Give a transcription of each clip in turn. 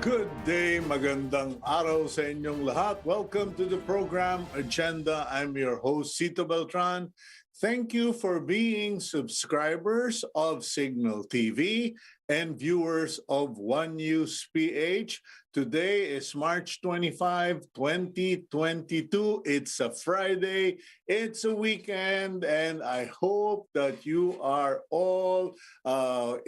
Good day, magandang araw sa inyong lahat. Welcome to the program Agenda. I'm your host, Cito Beltran. Thank you for being subscribers of Cignal TV and viewers of One News PH. Today is March 25, 2022. It's a Friday, it's a weekend, and I hope that you are all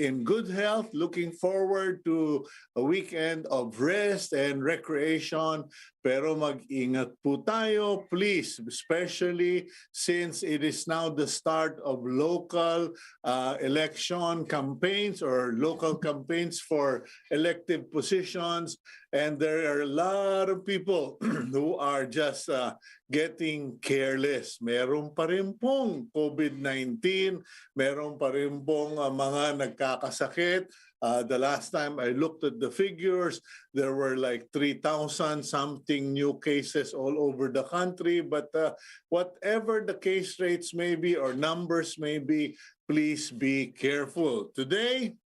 in good health, looking forward to a weekend of rest and recreation. Pero mag-ingat po tayo, please, especially since it is now the start of local election campaigns or local campaigns for elective positions. And there are a lot of people who are just getting careless. Meron pa rin pong COVID-19, meron pa rin pong mga nagkakasakit. The last time I looked at the figures, there were like 3,000 something new cases all over the country. But whatever the case rates may be or numbers may be, please be careful. Today,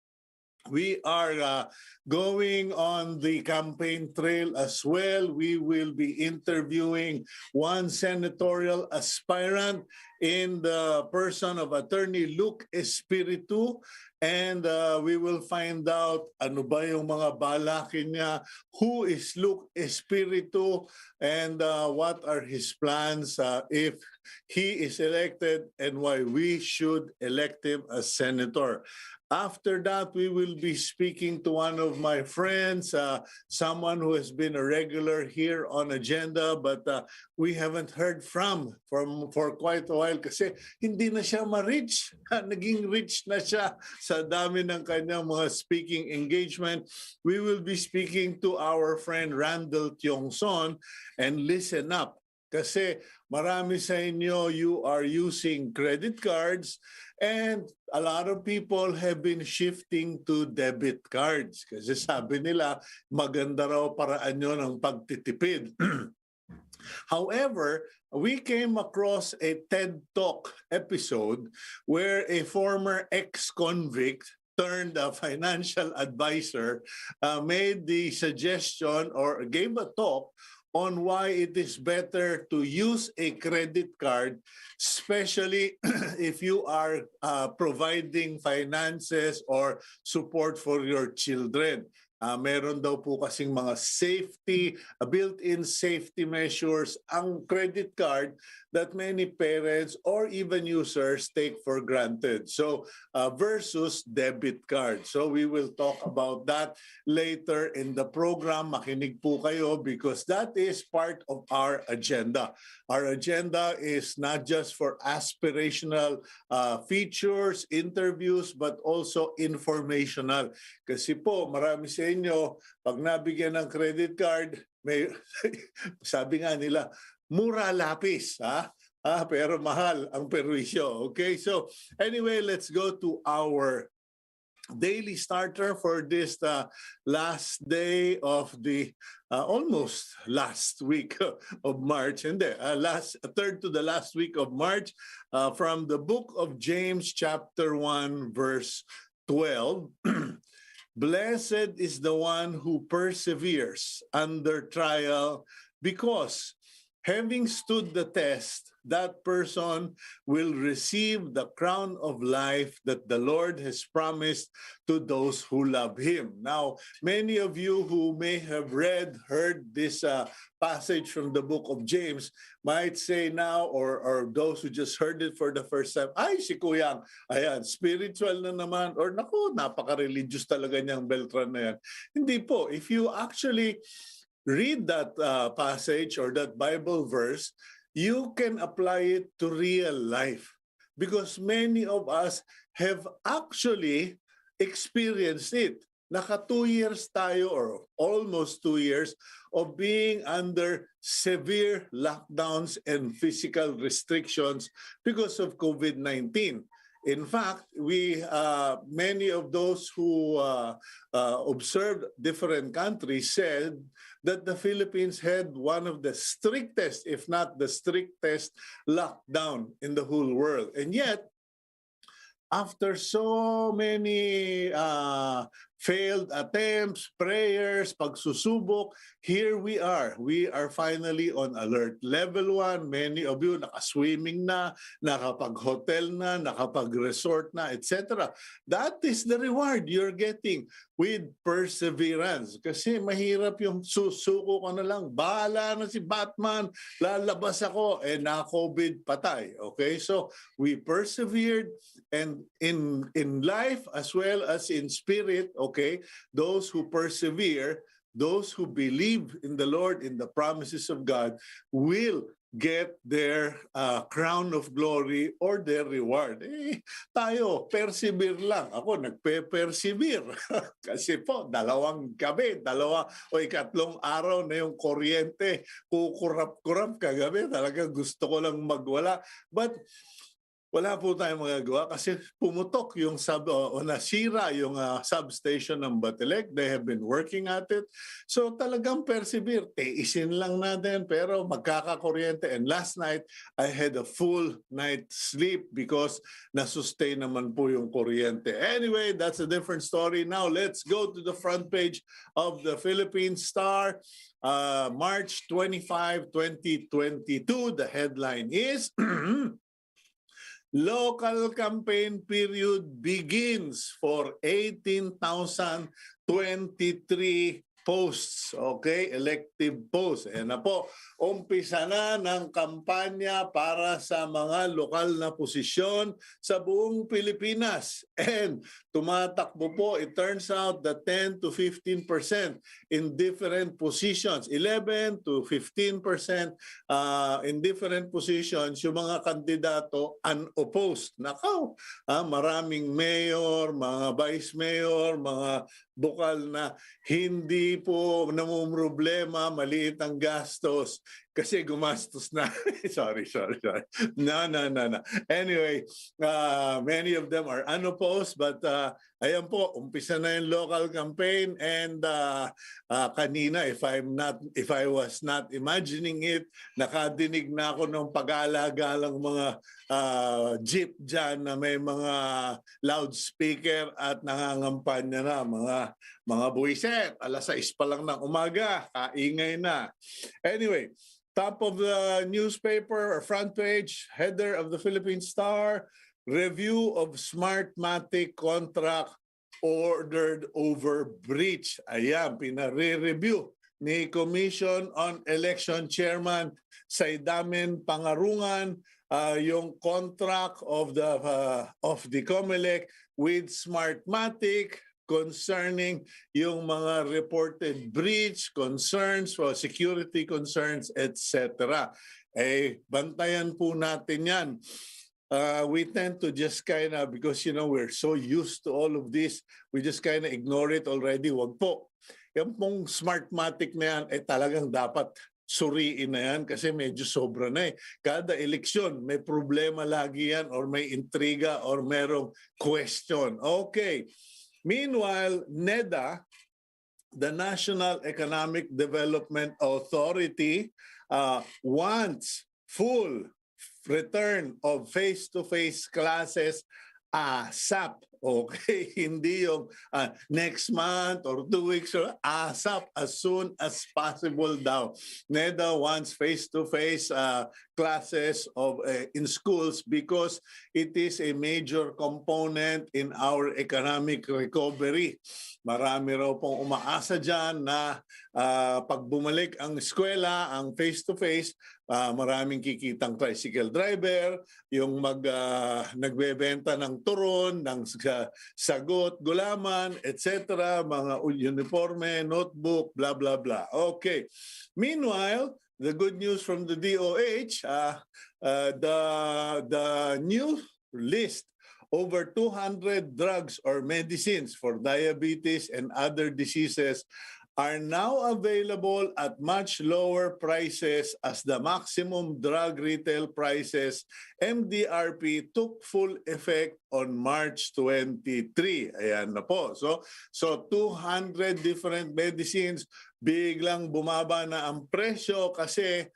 we are going on the campaign trail as well. We will be interviewing one senatorial aspirant in the person of Attorney Luke Espiritu. And we will find out ano ba yung mga balakin niya, who is Luke Espiritu, and what are his plans if he is elected and why we should elect him as senator. After that, we will be speaking to one of my friends, someone who has been a regular here on Agenda, but we haven't heard from for quite a while kasi hindi na siya ma-reach. Naging rich na siya sa dami ng kanyang mga speaking engagement. We will be speaking to our friend Randell Tiongson, and listen up. Kasi marami sa inyo, you are using credit cards, and a lot of people have been shifting to debit cards. Kasi sabi nila, maganda raw paraan yun ng pagtitipid. However, we came across a TED Talk episode where a former ex-convict turned a financial advisor made the suggestion or gave a talk on why it is better to use a credit card, especially if you are providing finances or support for your children. Meron daw po kasing mga safety, built-in safety measures ang credit card that many parents or even users take for granted. So versus debit card. So we will talk about that later in the program. Makinig po kayo because that is part of our agenda. Our agenda is not just for aspirational features, interviews, but also informational. Kasi po, marami sa inyo, pag nabigyan ng credit card, may, sabi nga nila, mura lapis, pero mahal ang perwisyo. Okay, so anyway, let's go to our daily starter for this last day of the almost last week of March, and third to the last week of March, from the book of James chapter 1 verse 12. Blessed is the one who perseveres under trial, because having stood the test, that person will receive the crown of life that the Lord has promised to those who love Him. Now, many of you who may have heard this passage from the book of James might say now, or those who just heard it for the first time, ay, si Kuyang, ayan, spiritual na naman, or naku, napaka-religious talaga niyang Beltran na yan. Hindi po. If you actually read that passage or that Bible verse, you can apply it to real life, because many of us have actually experienced it. Naka 2 years tayo, or almost 2 years, of being under severe lockdowns and physical restrictions because of COVID-19. In fact, many of those who observed different countries said that the Philippines had one of the strictest, if not the strictest, lockdown in the whole world. And yet, after so many failed attempts, prayers, pagsusubok, here we are. We are finally on alert. Level 1, many of you nakaswimming na, nakapag-hotel na, nakapag-resort na, etc. That is the reward you're getting with perseverance. Kasi mahirap yung susuko ka na lang. Bahala na si Batman, lalabas ako, na-COVID patay. Okay, so we persevered, and in life as well as in spirit, okay, those who persevere, those who believe in the Lord, in the promises of God, will get their crown of glory or their reward. Tayo, persevere lang. Ako, nagpe-persevere. Kasi po, dalawang gabi, ikatlong araw na yung kuryente. Kukurap-kurap kagabi. Talaga gusto ko lang magwala. But wala po tayong magagawa kasi pumutok yung nasira yung substation ng Batelec. They have been working at it. So talagang persevere. Tiisin lang natin pero magkakakuryente. And last night, I had a full night sleep because nasustain naman po yung kuryente. Anyway, that's a different story. Now, let's go to the front page of the Philippine Star. March 25, 2022. The headline is... Local campaign period begins for 18,023 posts, okay? Elective posts. Ayan na po, umpisa na ng kampanya para sa mga lokal na posisyon sa buong Pilipinas. And tumatakbo po, it turns out that 10 to 15% in different positions, 11 to 15% in different positions, yung mga kandidato unopposed. Nakaw, maraming mayor, mga vice mayor, mga bukal na hindi po namumroblema, maliit ang gastos kasi gumastos na. sorry. No. Anyway, many of them are unopposed, but ayan po, umpisa na yung local campaign, and kanina, if I was not imagining it, nakadinig na ako ng pag-aalaga-alang mga jeep dyan na may mga loudspeaker at nangangampanya na, mga buwiset, alas 6 pa lang ng umaga, kaingay na. Anyway, top of the newspaper or front page, header of the Philippine Star, review of Smartmatic contract ordered over breach. Ayan, pinare-review ni Commission on Election Chairman Saidamen Pangarungan yung contract of the COMELEC with Smartmatic concerning yung mga reported breach, concerns, security concerns, etc. Bantayan po natin yan. We tend to just kind of, because we're so used to all of this, we just kind of ignore it already. Wag po. Yung pong Smartmatic na yan, talagang dapat suriin na yan kasi medyo sobra na eh. Kada eleksyon, may problema lagi yan or may intriga or merong question. Okay. Meanwhile, NEDA, the National Economic Development Authority, wants full return of face-to-face classes ASAP. Okay, hindi yung next month or 2 weeks, or ASAP, as soon as possible daw. NEDA wants face-to-face classes in schools because it is a major component in our economic recovery. Marami raw pong umaasa dyan na pag bumalik ang eskwela, ang face-to-face, maraming kikitang tricycle driver, yung nagbebenta ng turon, ng sagot, gulaman, etc., mga uniforme, notebook, blah, blah, blah. Okay. Meanwhile, the good news from the DOH, the new list, over 200 drugs or medicines for diabetes and other diseases are now available at much lower prices as the maximum drug retail prices, MDRP, took full effect on March 23. Ayan na po. So 200 different medicines, biglang bumaba na ang presyo kasi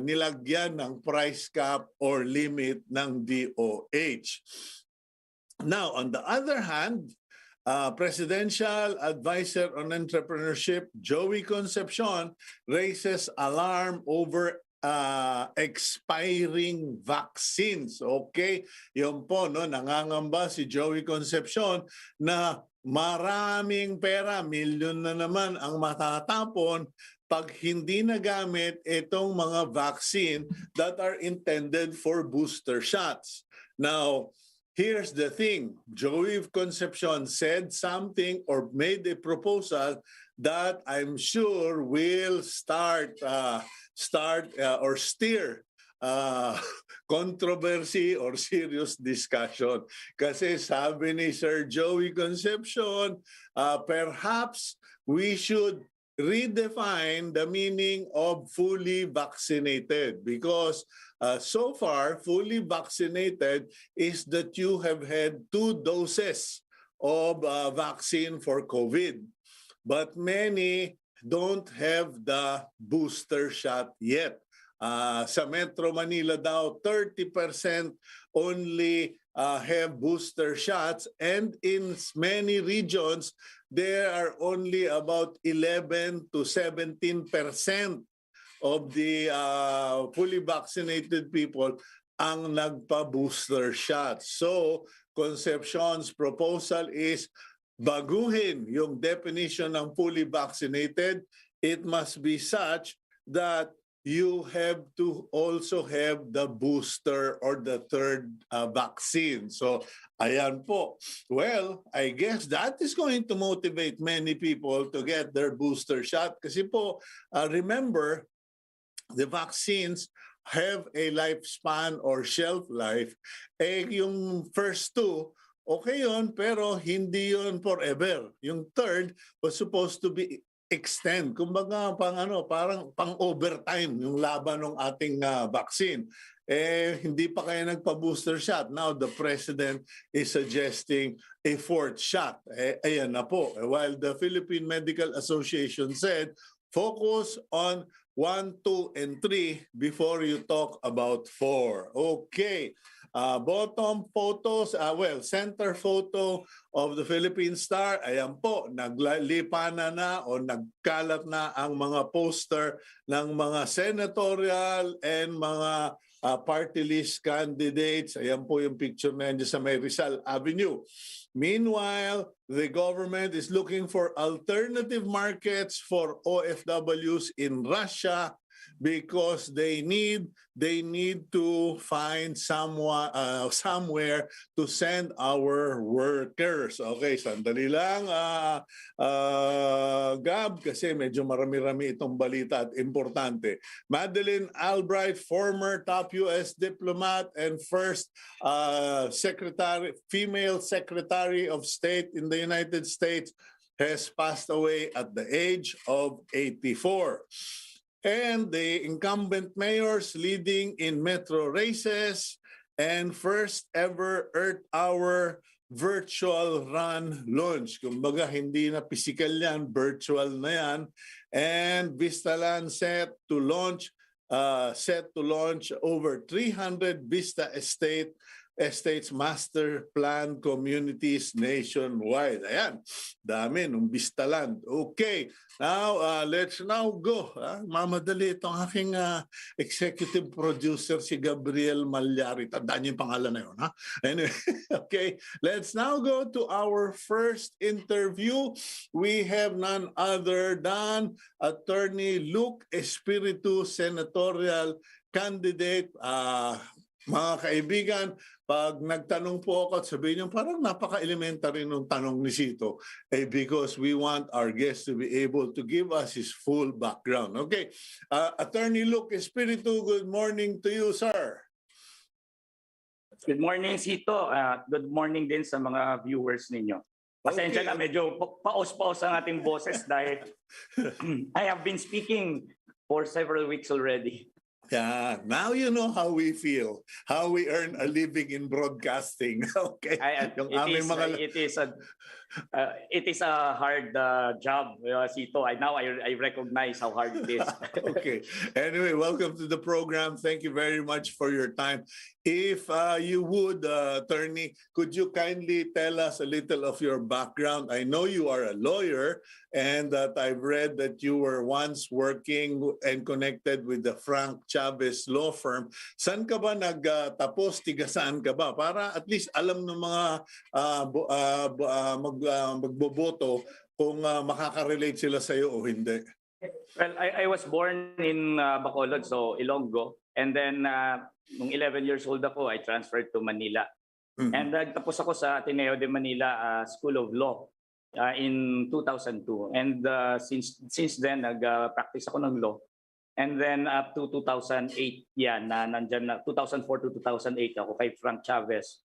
nilagyan ng price cap or limit ng DOH. Now, on the other hand, Presidential Advisor on Entrepreneurship, Joey Concepcion, raises alarm over expiring vaccines. Okay? Yun po, no, nangangamba si Joey Concepcion na maraming pera, milyon na naman ang matatapon pag hindi nagamit itong mga vaccine that are intended for booster shots. Now, here's the thing. Joey Concepcion said something or made a proposal that I'm sure will or steer controversy or serious discussion. Kasi sabi ni Sir Joey Concepcion, perhaps we should redefine the meaning of fully vaccinated, because so far, fully vaccinated is that you have had 2 doses of vaccine for COVID. But many don't have the booster shot yet. Sa Metro Manila daw, 30% only have booster shots, and in many regions, there are only about 11 to 17% of the fully vaccinated people ang nagpa-booster shot. So, Concepcion's proposal is baguhin yung definition ng fully vaccinated. It must be such that you have to also have the booster or the third vaccine. So, ayan po. Well, I guess that is going to motivate many people to get their booster shot. Kasi po, remember, the vaccines have a lifespan or shelf life. Yung first 2, okay yun, pero hindi yun forever. Yung third was supposed to be extend. Kumbaga parang pang-overtime yung laban ng ating vaccine. Hindi pa kayo nagpa-booster shot. Now the president is suggesting a 4th shot. Ayan na po. While the Philippine Medical Association said, focus on 1, 2, and 3 before you talk about 4. Okay. Bottom photos, center photo of the Philippine Star. Ayan po, naglilipanan na o nagkalat na ang mga poster ng mga senatorial and mga party list candidates. Ayan po yung picture na yan sa may Rizal Avenue. Meanwhile, the government is looking for alternative markets for OFWs in Russia because they need to find somewhere to send our workers. Okay, sandali lang, Gab, kasi medyo marami-rami itong balita at importante. Madeleine Albright, former top U.S. diplomat and first female Secretary of State in the United States, has passed away at the age of 84. And the incumbent mayors leading in metro races and first ever Earth Hour virtual run launch. Kumbaga, hindi na physical yan, virtual na yan. And Vistalan set to launch over 300 Vista Estates Master Plan communities nationwide. Ayan, dami nung Vistaland. Okay, now let's now go. Mamadali itong aking executive producer, si Gabriel Malyari. Tandaan niyo yung pangalan na yun, ha? Anyway, okay, let's now go to our first interview. We have none other than Attorney Luke Espiritu, senatorial candidate. Mga kaibigan, pag nagtanong po ako at sabihin niyo, parang napaka-elementary nung tanong ni Cito, because we want our guest to be able to give us his full background. Okay, Attorney Luke Espiritu, good morning to you, sir. Good morning, Cito. Good morning din sa mga viewers ninyo. Pasensya na, medyo paus-paus ang ating boses dahil I have been speaking for several weeks already. Yeah, now you know how we feel, how we earn a living in broadcasting. Okay. It is a hard job, Cito. I recognize how hard it is. Okay. Anyway, welcome to the program. Thank you very much for your time. If you would, attorney, could you kindly tell us a little of your background? I know you are a lawyer and that I've read that you were once working and connected with the Frank Chavez law firm. Saan ka ba nagtapos? Tiga saan ka ba? Para at least alam ng mga magboboto kung makaka-relate sila sa iyo o hindi. Well, I was born in Bacolod, so Ilonggo. And then, nung 11 years old ako, I transferred to Manila. Mhm. And nagtapos ako sa Ateneo de Manila School of Law in 2002. And since then, nag-practice ako ng law. And then up to 2008, nandyan na, 2004 to 2008 ako kay Frank Chavez.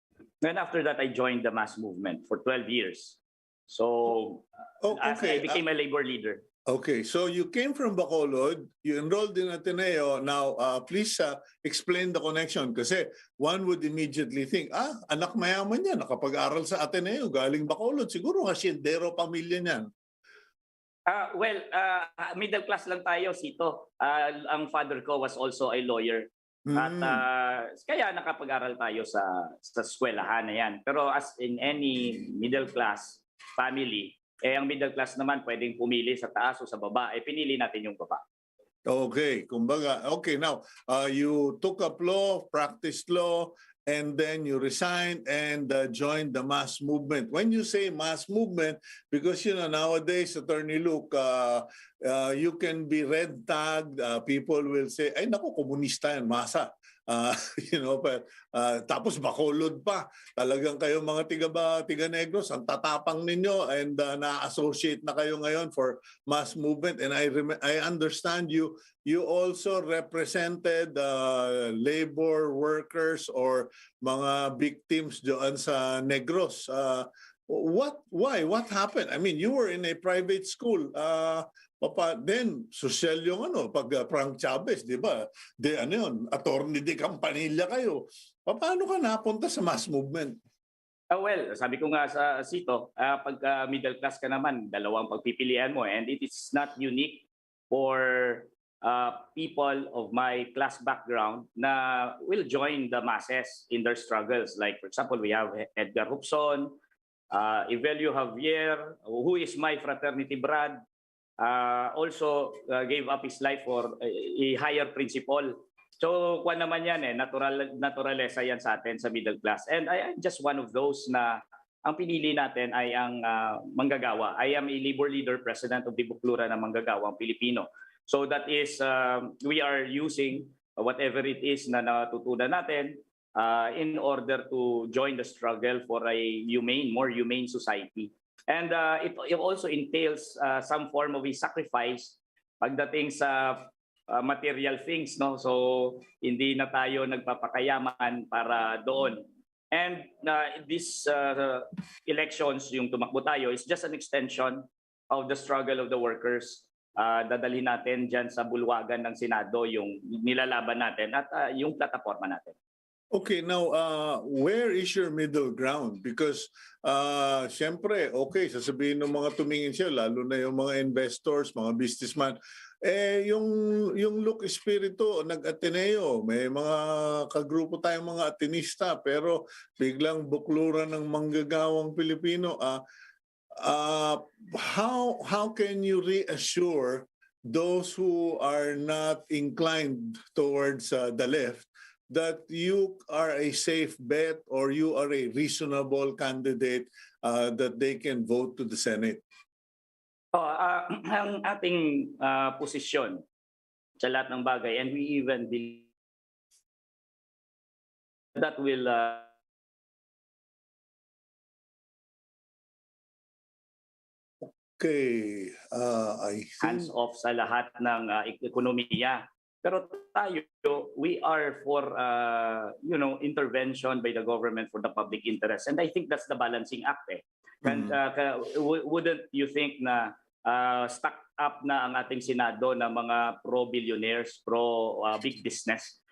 Then after that, I joined the mass movement for 12 years. So, okay. I became a labor leader. Okay, so you came from Bacolod, you enrolled in Ateneo. Now, please explain the connection kasi one would immediately think, anak mayaman yan, nakapag-aral sa Ateneo, galing Bacolod, siguro hasyendero pamilya niyan. Middle class lang tayo, Cito. Ang father ko was also a lawyer. At kaya nakapag-aral tayo sa eskwelahan na yan. Pero as in any middle class family, ang middle class naman pwedeng pumili sa taas o sa baba. Pinili natin yung baba. Okay, kumbaga, okay, now, you took up law, practiced law, and then you resigned and joined the mass movement. When you say mass movement, because nowadays, Attorney Luke, you can be red tagged. People will say, ay naku, komunista yan, masa. Tapos Bacolod pa. Talagang kayo mga tiga Negros, ang tatapang ninyo and na-associate na kayo ngayon for mass movement. And I understand you also represented labor workers or mga victims doon sa Negros. Why? What happened? I mean, you were in a private school. Then, social yung pag Frank Chavez, di ba? Attorney de Campanilla kayo. Paano ka napunta sa mass movement? Well, sabi ko nga sa Cito, pag middle class ka naman, dalawang pagpipilian mo. And it is not unique for people of my class background na will join the masses in their struggles. Like, for example, we have Edgar Hupson, Evelio Javier, who is my fraternity brad, also gave up his life for a higher principle. So, kuwan naman yan naturalesa yan sa atin sa middle class. And I am just one of those na ang pinili natin ay ang manggagawa. I am a labor leader, president of the Buklura ng Manggagawang Pilipino. So that is, we are using whatever it is na natutunan natin in order to join the struggle for a more humane society. And it also entails some form of a sacrifice pagdating sa material things, no? So hindi na tayo nagpapakayaman para doon. And these elections, yung tumakbo tayo, is just an extension of the struggle of the workers. Dadalhin natin dyan sa bulwagan ng Senado yung nilalaban natin at yung plataforma natin. Okay, now, where is your middle ground? Because, siyempre, okay, sasabihin ng mga tumingin siya, lalo na yung mga investors, mga businessman, yung Look Espiritu, nag-Ateneo, may mga kagrupo tayong mga Atenista, pero biglang bukluran ng manggagawang Pilipino. How can you reassure those who are not inclined towards the left that you are a safe bet or you are a reasonable candidate that they can vote to the Senate? Ang ating posisyon sa lahat ng bagay, and we even believe that will Okay, I think hands off sa lahat ng ekonomiya. Pero tayo, we are for intervention by the government for the public interest. And I think that's the balancing act. And wouldn't you think na stuck up na ang ating Senado na mga pro-billionaires, pro-big business?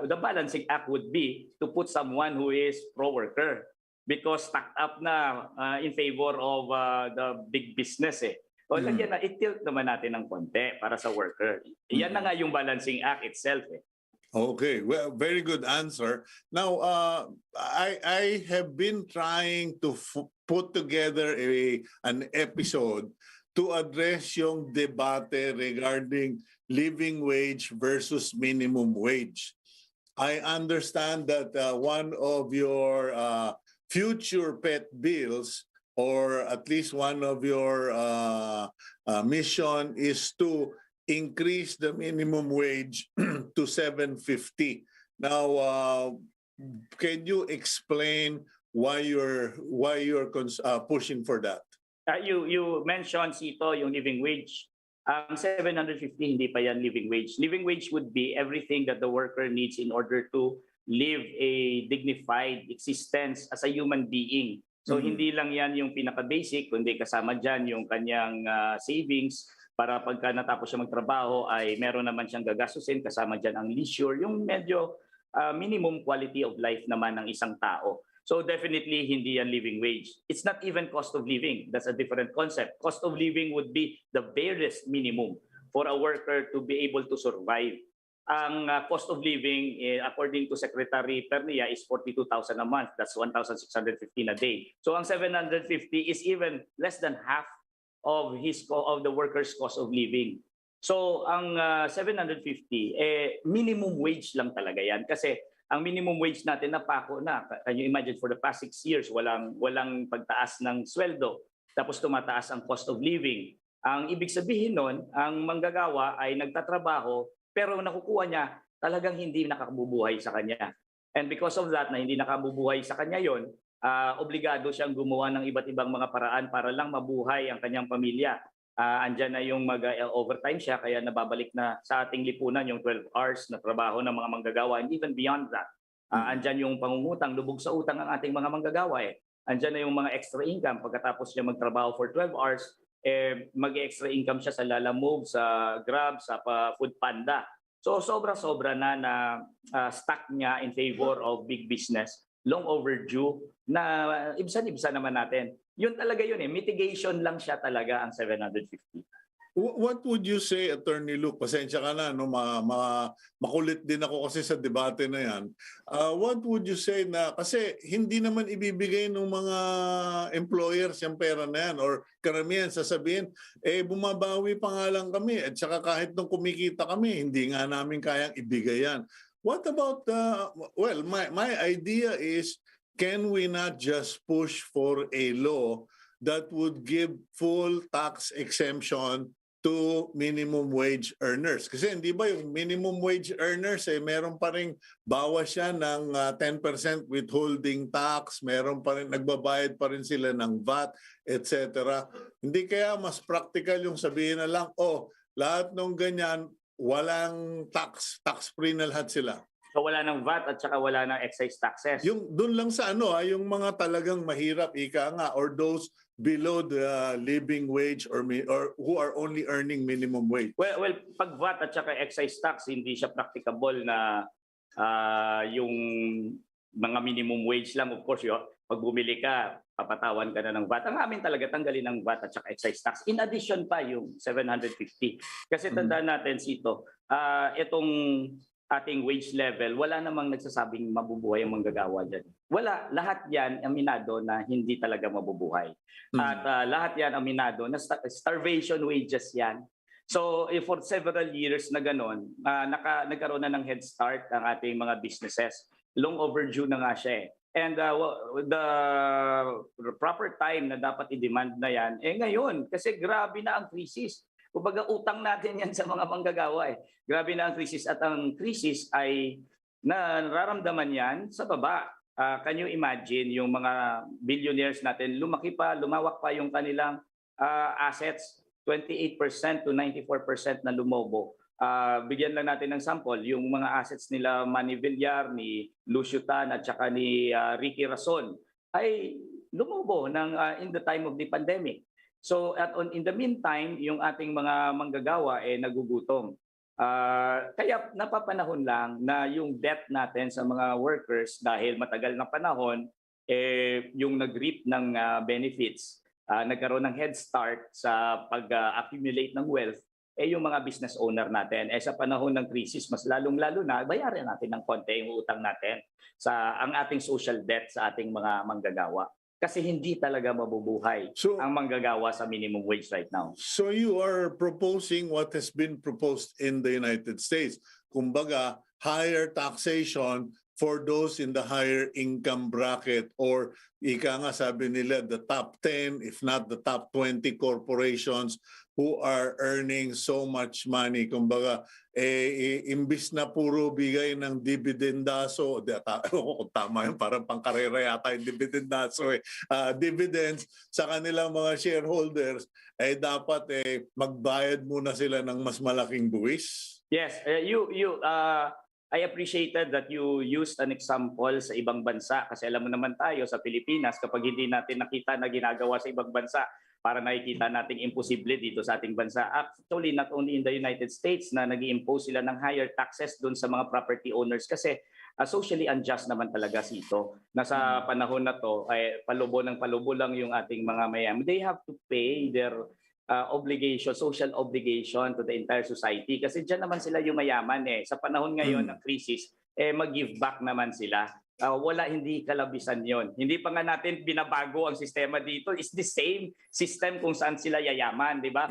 The balancing act would be to put someone who is pro-worker. because stacked up na in favor of the big business eh. O lagyan na, i-tilt naman natin ng konti para sa worker. Yan na nga yung balancing act itself eh. Okay, well, very good answer. Now, I have been trying to put together an episode to address yung debate regarding living wage versus minimum wage. I understand that one of your future pet bills, or at least one of your mission, is to increase the minimum wage to $7.50. Now, can you explain why you're pushing for that? You mentioned, Cito, yung living wage. 750 hindi pa yan living wage. Living wage would be everything that the worker needs in order to live a dignified existence as a human being. So hindi lang yan yung pinaka-basic, kundi kasama dyan yung kanyang savings para pagka natapos siya magtrabaho ay meron naman siyang gagastusin, kasama dyan ang leisure, yung medyo minimum quality of life naman ng isang tao. So definitely hindi yan living wage. It's not even cost of living. That's a different concept. Cost of living would be the barest minimum for a worker to be able to survive. Ang cost of living, according to Secretary Pernia, is 42,000 a month. That's 1,615 a day. So ang 750 is even less than half of the worker's cost of living. So ang 750, minimum wage lang talaga yan. Kasi ang minimum wage natin napako na. Can you imagine, for the past 6 years, walang pagtaas ng sweldo. Tapos tumataas ang cost of living. Ang ibig sabihin nun, ang manggagawa ay nagtatrabaho, pero nakukuha niya talagang hindi nakabubuhay sa kanya. And because of that, na hindi nakabubuhay sa kanya yon, obligado siyang gumawa ng iba't ibang mga paraan para lang mabuhay ang kanyang pamilya. Andyan na yung mag-overtime siya, kaya nababalik na sa ating lipunan yung 12 hours na trabaho ng mga manggagawa, and even beyond that. Andyan yung pangungutang, lubog sa utang ang ating mga manggagawa eh. Andyan na yung mga extra income pagkatapos niya magtrabaho for 12 hours, mag-extra income siya sa Lalamove, sa Grab, sa Food Panda. So sobra-sobra na stock niya in favor of big business, long overdue, na ibsan-ibsan naman natin. Yun talaga yun eh, mitigation lang siya talaga ang 750. What would you say, Attorney Luke? Pasensya ka na, no? Makulit din ako kasi sa debate na yan. What would you say na, kasi hindi naman ibibigay ng mga employers yung pera na yan, or karamihan sasabihin, bumabawi pa nga lang kami, at saka kahit nung kumikita kami, hindi nga namin kayang ibigay yan. What about, well, my idea is, can we not just push for a law that would give full tax exemption to minimum wage earners? Kasi hindi ba yung minimum wage earners meron pa ring bawas siya ng 10% withholding tax, meron pa rin, nagbabayad pa rin sila ng VAT, etc. Hindi kaya mas practical yung sabihin na lang, lahat ng ganyan, walang tax-free na lahat sila. So wala ng VAT at saka wala ng excise taxes. Yung doon lang sa yung mga talagang mahirap, ika nga, or those below the living wage, or who are only earning minimum wage. Well, pag VAT at saka excise tax, hindi siya practicable na yung mga minimum wage lang. Of course, pag bumili ka, papatawan ka na ng VAT. Ang amin talaga tanggalin ng VAT at saka excise tax. In addition pa yung 750. Kasi tandaan natin, Cito, itong ating wage level, wala namang nagsasabing mabubuhay ang manggagawa dyan. Wala. Lahat yan aminado na hindi talaga mabubuhay. At lahat yan aminado na starvation wages yan. So for several years na gano'n, nagkaroon na ng head start ang ating mga businesses. Long overdue na nga siya eh. And the proper time na dapat i-demand na yan, ngayon, kasi grabe na ang crisis. Kumbaga utang natin yan sa mga manggagawa eh. Grabe na ang krisis, at ang krisis ay nararamdaman yan sa baba. Can you imagine yung mga billionaires natin, lumawak pa yung kanilang assets, 28% to 94% na lumobo. Bigyan lang natin ng sample, yung mga assets nila Manny Villar, ni Lucio Tan at saka ni Ricky Rason ay lumobo in the time of the pandemic. So in the meantime, yung ating mga manggagawa nagugutom. Kaya napapanahon lang na yung debt natin sa mga workers, dahil matagal na panahon, yung nag-reap ng benefits, nagkaroon ng head start sa pag-accumulate ng wealth, yung mga business owner natin. Sa panahon ng crisis, mas lalong-lalo na, bayaran natin ng konti yung utang natin sa ang ating social debt sa ating mga manggagawa. Kasi hindi talaga mabubuhay ang manggagawa sa minimum wage right now. So you are proposing what has been proposed in the United States. Kumbaga, higher taxation for those in the higher income bracket, or ika nga sabi nila the top 10 if not the top 20 corporations who are earning so much money. Kumbaga, imbis na puro bigay ng dividendaso, kung tama yun, parang pangkarera yata yung dividendaso, dividends sa kanilang mga shareholders, dapat magbayad muna sila ng mas malaking buwis. Yes, I appreciated that you used an example sa ibang bansa kasi alam mo naman tayo sa Pilipinas kapag hindi natin nakita na ginagawa sa ibang bansa, para nakikita nating imposible dito sa ating bansa. Actually, not only in the United States na nag-i-impose sila ng higher taxes doon sa mga property owners kasi socially unjust naman talaga sito. Nasa panahon na to ay palubo lang yung ating mga mayaman. They have to pay their obligation, social obligation to the entire society kasi diyan naman sila yung mayaman Sa panahon ngayon ng crisis, mag-give back naman sila. Hindi kalabisan yon. Hindi pa nga natin binabago ang sistema dito. It's the same system kung saan sila yayaman, di ba?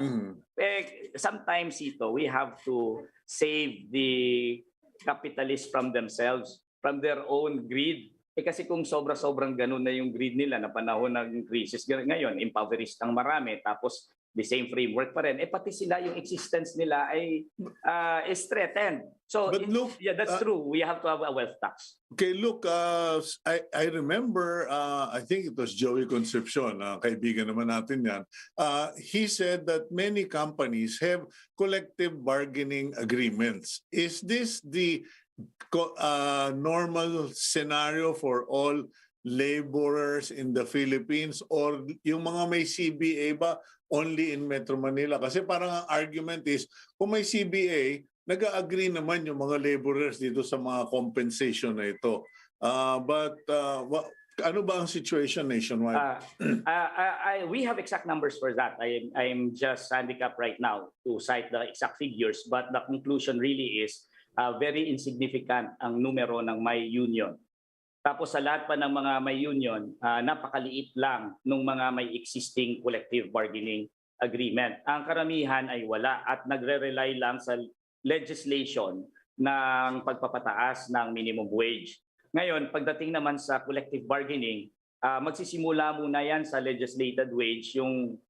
Sometimes we have to save the capitalists from themselves, from their own greed. Kasi kung sobrang ganun na yung greed nila na panahon ng crisis ngayon, impoverished ang marami, tapos the same framework pa rin, pati sila yung existence nila ay is threatened. So, that's true. We have to have a wealth tax. Okay, look, I remember, I think it was Joey Concepcion, kaibigan naman natin yan. He said that many companies have collective bargaining agreements. Is this the normal scenario for all laborers in the Philippines, or yung mga may CBA ba only in Metro Manila? Kasi parang ang argument is, kung may CBA, nag-agree naman yung mga laborers dito sa mga compensation na ito. Ano ba ang situation nationwide? We have exact numbers for that. I'm just handicapped right now to cite the exact figures, but the conclusion really is very insignificant ang numero ng may union. Tapos sa lahat pa ng mga may union, napakaliit lang ng mga may existing collective bargaining agreement. Ang karamihan ay wala at nagre-rely lang sa legislation ng pagpapataas ng minimum wage. Ngayon, pagdating naman sa collective bargaining, magsisimula muna yan sa legislated wage, yung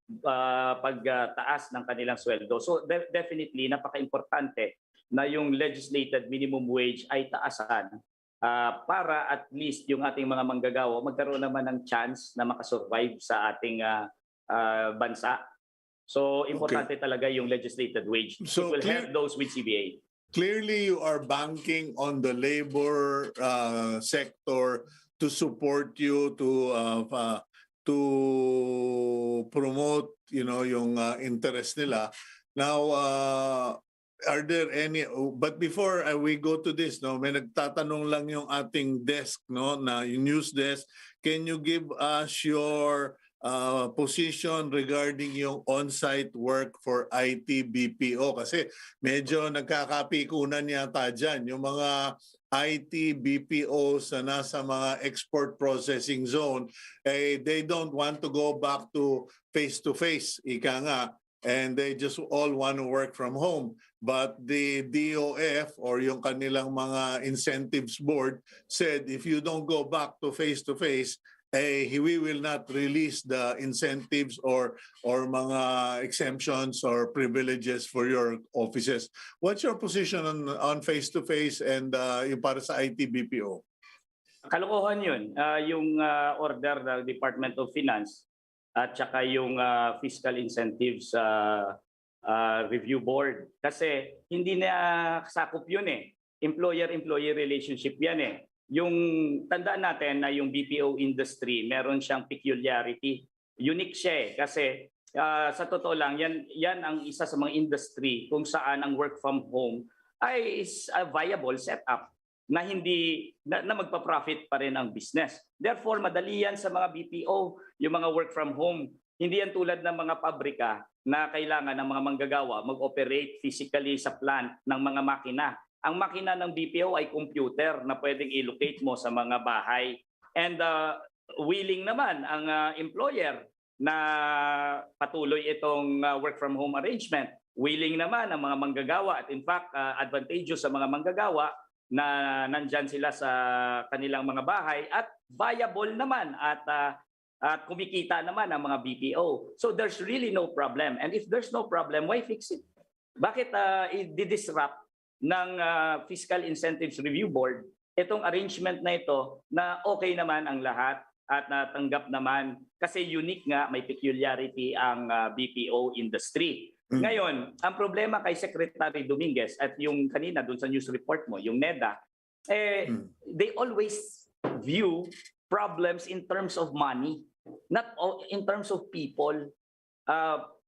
pagtaas ng kanilang sweldo. So definitely, napaka-importante na yung legislated minimum wage ay taasan para at least yung ating mga manggagawa magkaroon naman ng chance na makasurvive sa ating bansa. So importante talaga yung legislated wage. So it will help those with CBA. Clearly, you are banking on the labor sector to support you to promote, yung interest nila. Now, are there any? But before we go to this, may nagtatanong lang yung ating desk, na yung news desk. Can you give us your position regarding yung on-site work for IT BPO? Kasi medyo nagkakapikunan yata dyan. Yung mga IT BPOs na nasa mga export processing zone, they don't want to go back to face-to-face, ika nga. And they just all want to work from home. But the DOF or yung kanilang mga incentives board said, if you don't go back to face-to-face, we will not release the incentives or mga exemptions or privileges for your offices. What's your position on face-to-face and yung para sa IT BPO? Kalokohan yun. Yung order ng Department of Finance at saka yung fiscal incentives review board. Kasi hindi na sakop yun Employer-employee relationship yan Yung tandaan natin na yung BPO industry, meron siyang peculiarity. Unique siya kasi sa totoo lang, yan ang isa sa mga industry kung saan ang work from home ay is a viable setup. na hindi na magpa-profit pa rin ang business. Therefore, madali yan sa mga BPO, yung mga work from home. Hindi yan tulad ng mga pabrika na kailangan ng mga manggagawa mag-operate physically sa plant ng mga makina. Ang makina ng BPO ay computer na pwedeng i-locate mo sa mga bahay. And willing naman ang employer na patuloy itong work from home arrangement. Willing naman ang mga manggagawa at in fact advantageous sa mga manggagawa na nandyan sila sa kanilang mga bahay at viable naman at kumikita naman ang mga BPO. So there's really no problem. And if there's no problem, why fix it? Bakit i-disrupt ng Fiscal Incentives Review Board itong arrangement na ito na okay naman ang lahat at natanggap naman kasi unique nga, may peculiarity ang BPO industry. Ngayon, ang problema kay Secretary Dominguez at yung kanina dun sa news report mo, yung NEDA, they always view problems in terms of money, not in terms of people.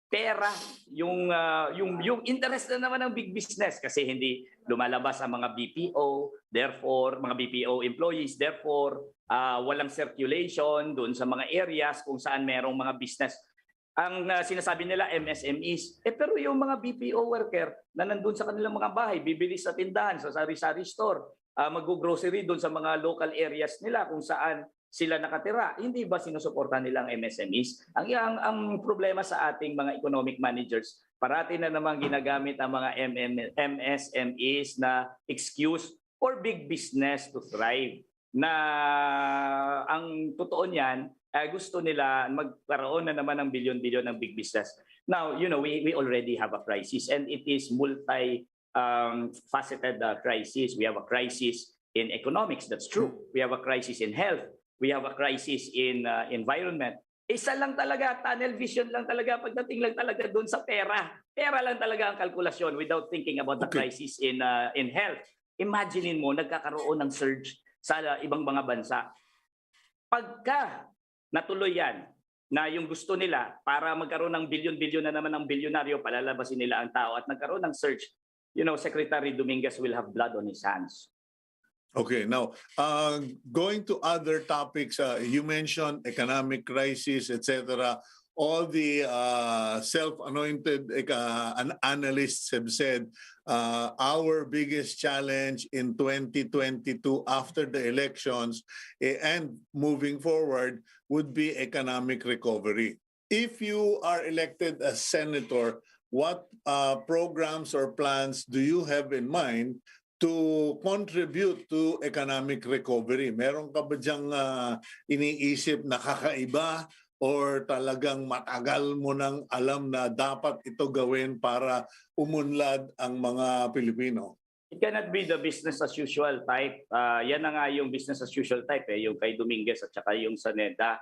Pera, yung interest na naman ng big business kasi hindi lumalabas ang mga BPO, therefore, mga BPO employees, therefore, walang circulation doon sa mga areas kung saan merong mga business. Ang sinasabi nila MSMEs, pero yung mga BPO worker na nandun sa kanilang mga bahay, bibili sa tindahan, sa sari-sari store, mag-grocery doon sa mga local areas nila kung saan sila nakatira. Hindi ba sinusuportahan nilang MSMEs? Ang problema sa ating mga economic managers, parati na naman ginagamit ang mga MSMEs na excuse for big business to thrive. Na ang totoo niyan, gusto nila magkaroon na naman ng bilyon-bilyon ng big business. Now, we already have a crisis and it is multi-faceted crisis. We have a crisis in economics, that's true. We have a crisis in health. We have a crisis in environment. Isa lang talaga, tunnel vision lang talaga, pagdating lang talaga doon sa pera. Pera lang talaga ang kalkulasyon without thinking about the crisis in health. Imaginein mo, nagkakaroon ng surge sa ibang mga bansa. Pagka natuloy yan, na yung gusto nila para magkaroon ng bilyon-bilyon na naman ng bilyonaryo, palalabasin nila ang tao at nagkaroon ng surge, Secretary Dominguez will have blood on his hands. Okay, now going to other topics, you mentioned economic crisis, etc. All the self-anointed analysts have said our biggest challenge in 2022 after the elections and moving forward would be economic recovery. If you are elected as senator, what programs or plans do you have in mind to contribute to economic recovery? Meron ka ba diyang iniisip na kakaiba or talagang matagal mo nang alam na dapat ito gawin para umunlad ang mga Pilipino? It cannot be the business as usual type. Yan na nga yung business as usual type, yung kay Dominguez at saka yung sa NEDA.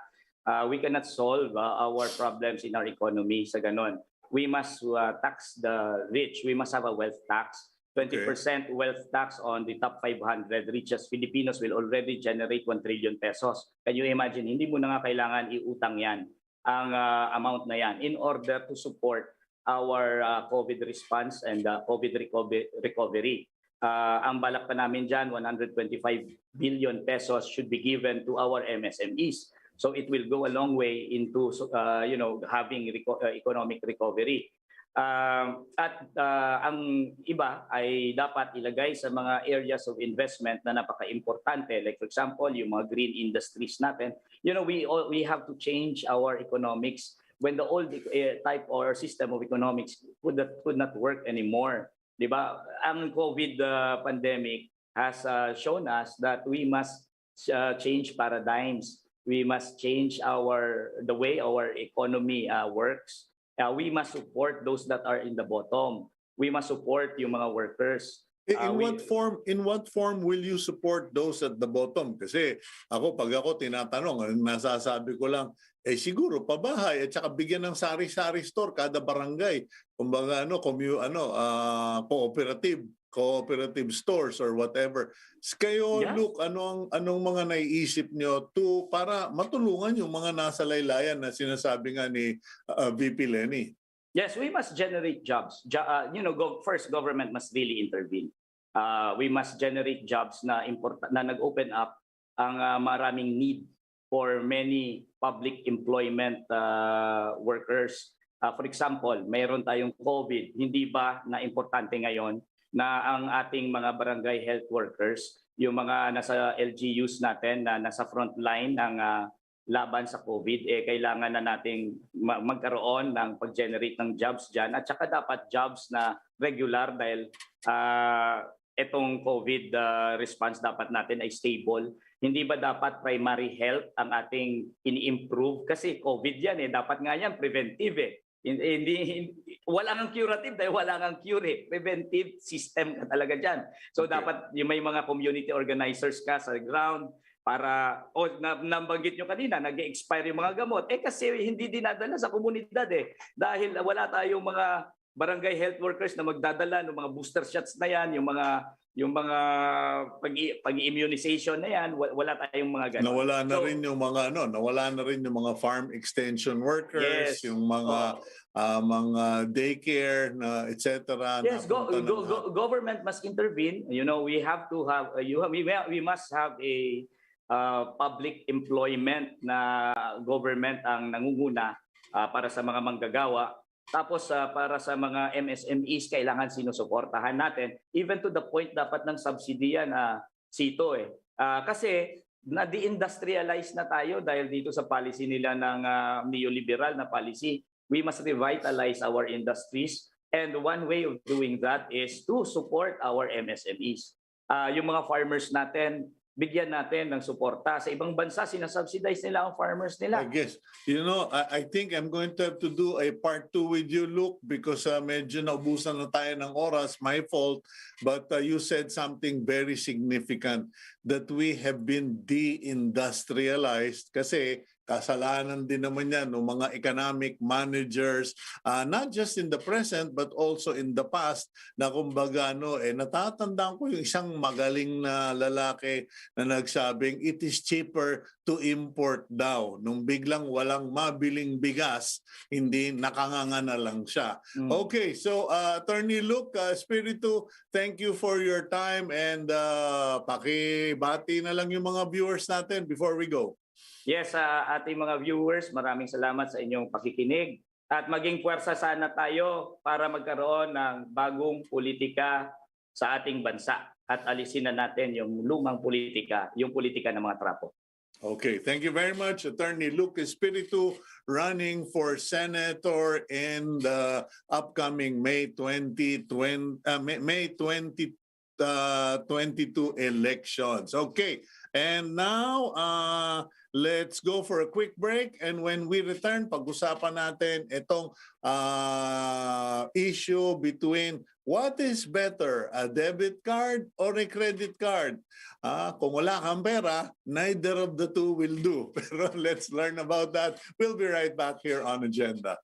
We cannot solve our problems in our economy sa ganon. We must tax the rich. We must have a wealth tax. 20% wealth tax on the top 500 richest Filipinos will already generate 1 trillion pesos. Can you imagine? Hindi mo na nga kailangan iutang yan, ang amount na yan, in order to support our COVID response and COVID recovery. Ang balak pa namin dyan, 125 billion pesos should be given to our MSMEs. So it will go a long way into having economic recovery. Ang iba ay dapat ilagay sa mga areas of investment na napaka-importante. Like for example, yung mga green industries natin. We have to change our economics when the old type or system of economics could not work anymore. Diba? Ang COVID pandemic has shown us that we must change paradigms. We must change the way our economy works. We must support those that are in the bottom. We must support yung mga workers. In what form will you support those at the bottom? Kasi pag ako tinatanong, nasasabi ko lang, siguro pabahay at saka bigyan ng sari-sari store kada barangay. Kumbaga cooperative stores or whatever. Kayo, Luke, anong mga naiisip nyo para matulungan yung mga nasa laylayan na sinasabi nga ni VP Lenny? Yes, we must generate jobs. First, government must really intervene. we must generate jobs na nag-open up ang maraming need for many public employment workers. For example, mayroon tayong COVID. Hindi ba na importante ngayon na ang ating mga barangay health workers, yung mga nasa LGUs natin na nasa front line ng laban sa COVID, kailangan na nating magkaroon ng pag-generate ng jobs dyan. At saka dapat jobs na regular dahil itong COVID response dapat natin ay stable. Hindi ba dapat primary health ang ating ini-improve? Kasi COVID yan dapat nga yan preventive Hindi, wala kang curative dahil wala kang cure. Preventive system ka talaga dyan. So dapat yung may mga community organizers ka sa ground para, nabanggit nyo kanina, nag-expire yung mga gamot. Kasi hindi dinadala sa komunidad Dahil wala tayong mga barangay health workers na magdadala ng mga booster shots na yan, yung mga pag-immunization na yan, wala tayong mga ganun. Nawala na rin yung mga farm extension workers, yung mga daycare na etc. Yes, government must intervene. We have to have we must have a public employment na government ang nangunguna para sa mga manggagawa. Tapos para sa mga MSMEs, kailangan sinusuportahan natin. Even to the point dapat ng subsidy yan, Cito kasi na-de-industrialize na tayo dahil dito sa policy nila ng neoliberal na policy. We must revitalize our industries. And one way of doing that is to support our MSMEs. Yung mga farmers natin, bigyan natin ng suporta. Sa ibang bansa, sinasubsidize nila ang farmers nila. I guess. I think I'm going to have to do a part 2 with you, Luke, because medyo naubusan na tayo ng oras. My fault. But you said something very significant, that we have been de-industrialized kasi kasalanan din naman yan ng mga economic managers, not just in the present but also in the past, na kumbaga natatandaan ko yung isang magaling na lalaki na nagsabing it is cheaper to import daw. Nung biglang walang mabiling bigas, hindi nakanganga na lang siya. Okay, so Attorney Luke Espiritu, thank you for your time and pakibati na lang yung mga viewers natin before we go. Yes, ating mga viewers, maraming salamat sa inyong pakikinig at maging puwersa sana tayo para magkaroon ng bagong politika sa ating bansa at alisin na natin yung lumang politika, yung politika ng mga trapo. Okay, thank you very much, Attorney Luke Espiritu, running for senator in the upcoming May 2022 elections. Okay, and now let's go for a quick break, and when we return, pag-usapan natin itong issue between what is better, a debit card or a credit card. Kung wala kang pera, neither of the two will do. Pero let's learn about that. We'll be right back here on Agenda.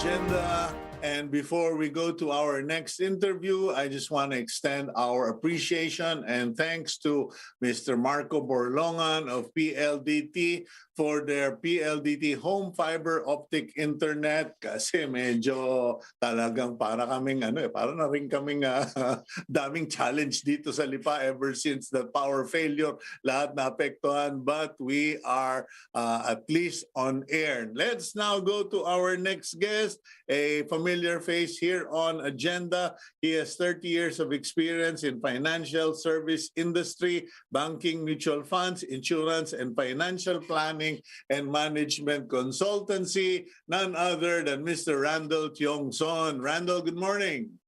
Agenda, and And before we go to our next interview, I just want to extend our appreciation and thanks to Mr. Marco Borlongan of PLDT for their PLDT home fiber optic internet kasi medyo talagang para kaming para na rin kaming daming challenge dito sa Lipa ever since the power failure, lahat naapektuhan, but we are at least on air. Let's now go to our next guest, a familiar face here on Agenda. He has 30 years of experience in financial service industry, banking, mutual funds, insurance, and financial planning and management consultancy. None other than Mr. Randell Tiongson. Randell, good morning.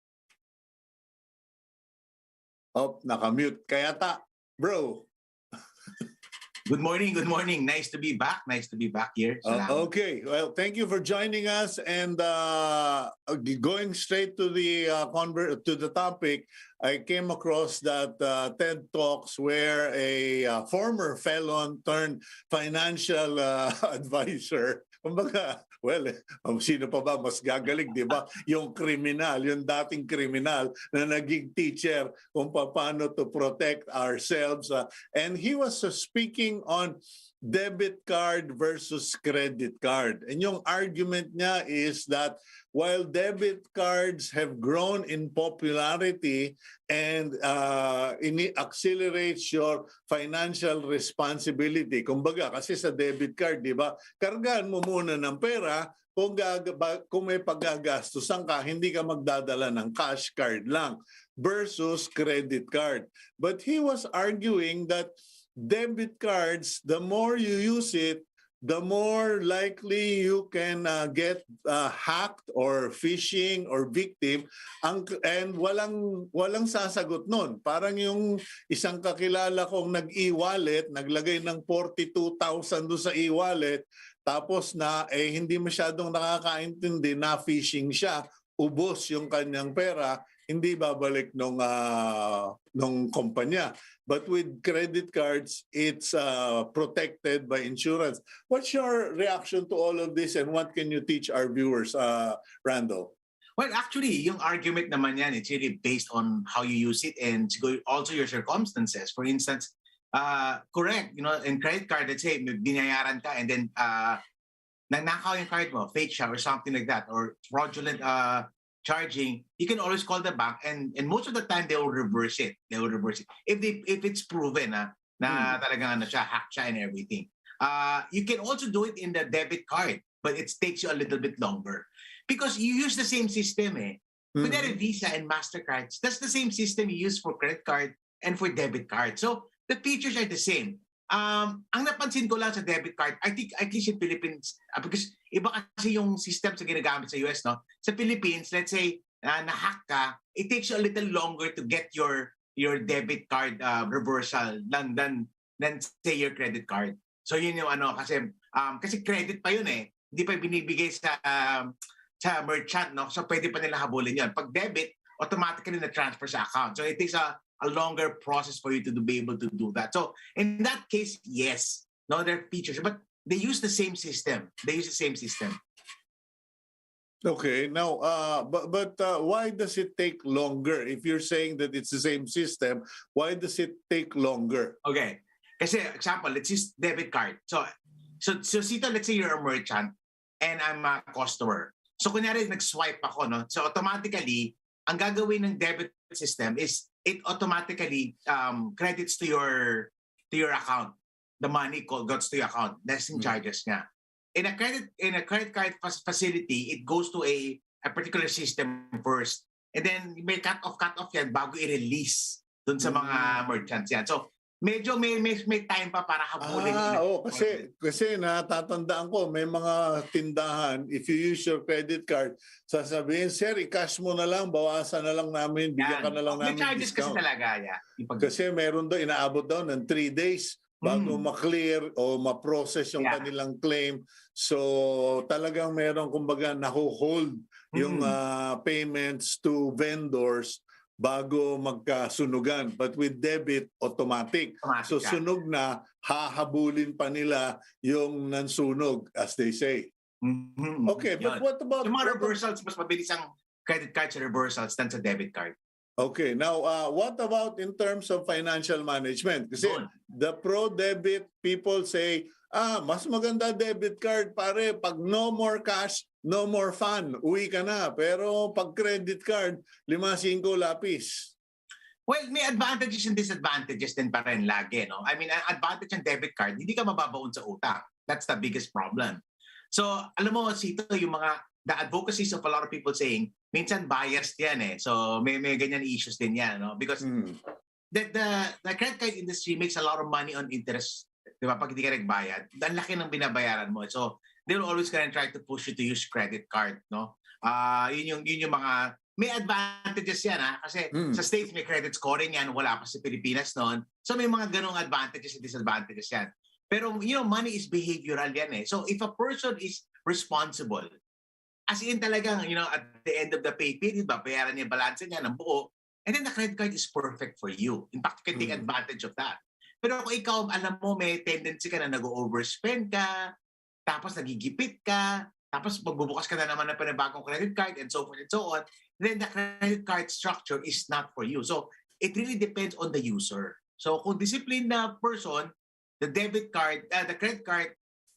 Oh, nakamute. Kaya bro. Good morning, good morning. Nice to be back. Nice to be back here. Okay, well, thank you for joining us. And going straight to the topic, I came across that TED Talks where a former felon turned financial advisor. Kumbaga, well, sino pa ba mas gagaling, di ba? Yung kriminal, yung dating kriminal na naging teacher kung paano to protect ourselves. And he was speaking on debit card versus credit card. And yung argument niya is that while debit cards have grown in popularity and it accelerates your financial responsibility. Kumbaga, kasi sa debit card, di ba, kargaan mo muna ng pera, kung may paggagastusan ka, hindi ka magdadala ng cash card lang versus credit card. But he was arguing that debit cards, the more you use it, the more likely you can get hacked or phishing or victim, and walang sasagot nun. Parang yung isang kakilala kong nag-e-wallet, naglagay ng 42,000 doon sa e-wallet, tapos hindi masyadong nakakaintindi na phishing siya, ubos yung kanyang pera, hindi babalik nung kumpanya. But with credit cards, it's protected by insurance. What's your reaction to all of this and what can you teach our viewers, Randall? Well, actually, yung argument naman yan, it's really based on how you use it and also your circumstances. For instance, correct, in credit card, let's say, binayaran ka and then nanakaw yung card mo, fake siya or something like that, or fraudulent charging, you can always call the bank and most of the time they will reverse it. If it's proven na talagang siya, hack siya and everything. You can also do it in the debit card, but it takes you a little bit longer because you use the same system Kunyari Visa and MasterCards, that's the same system you use for credit card and for debit card. So the features are the same. Ang napansin ko lang sa debit card, I think at least in Philippines, because iba kasi yung system sa ginagamit sa US, no? Sa Philippines, let's say, na-hack ka, it takes you a little longer to get your debit card reversal than say your credit card. So yun yung kasi credit pa yun hindi pa binibigay sa merchant, no? So pwede pa nila habulin yun. Pag debit, automatically na-transfer sa account. So it takes a longer process for you to be able to do that. So in that case, yes, no, there are features, but they use the same system. Okay, now, but why does it take longer? If you're saying that it's the same system, why does it take longer? Okay, kasi example, let's use debit card. So Cito, let's say you're a merchant and I'm a customer. So kunyari nag-swipe ako, no? So automatically, ang gagawin ng debit system is it automatically credits to your account. The money goes to your account. That's in charges niya. In a credit card facility, it goes to a particular system first. And then may cut-off yan bago i-release dun sa mga merchants yan. So medyo may time pa para habulin. Kasi natatandaan ko, may mga tindahan, if you use your credit card, sasabihin, sir, i-cash mo na lang, bawasan na lang namin, bigyan ka na lang namin discount. May charges kasi talaga, Kasi meron daw, inaabot daw ng 3 days bago ma-clear o ma-process yung kanilang claim. So talagang meron, kumbaga, naho-hold yung payments to vendors bago magkasunugan. But with debit, automatic. So sunog na, hahabulin pa nila yung nansunog, as they say. Okay, but what about... Yung mga reversals, mas mabilis ang credit cards reversals than sa debit card. Okay, now what about in terms of financial management? Kasi Yun. the pro-debit people say, mas maganda debit card pare, pag no more cash, no more fun, uwi ka na. Pero pag credit card, 5-5 lapis. Well, may advantages and disadvantages din pa rin lagi, no? I mean, ang advantage ng debit card, hindi ka mababaon sa utang. That's the biggest problem. So, alam mo, Cito, yung the advocacies of a lot of people saying, minsan biased yan eh. So, may ganyan issues din yan, no? Because the credit card industry makes a lot of money on interest. Di ba? Pag hindi ka nagbayad, ang laki ng binabayaran mo. So, they will always gonna try to push you to use credit card, no? Yun yung mga may advantages yan kasi sa States may credit scoring yan, wala pa sa Pilipinas noon. So may mga ganong advantages and disadvantages yan. Pero money is behavioral yan eh. So if a person is responsible, as in talagang, at the end of the pay period, bayaran niya balance niya ng buo, and then the credit card is perfect for you. In fact, you can take advantage of that. Pero kung ikaw, alam mo, may tendency ka na nag-overspend ka, tapos nagigipit ka, tapos magbubukas ka na naman ng panibagong credit card and so forth and so on, then the credit card structure is not for you. So it really depends on the user. So kung disciplined na person, the debit card, the credit card,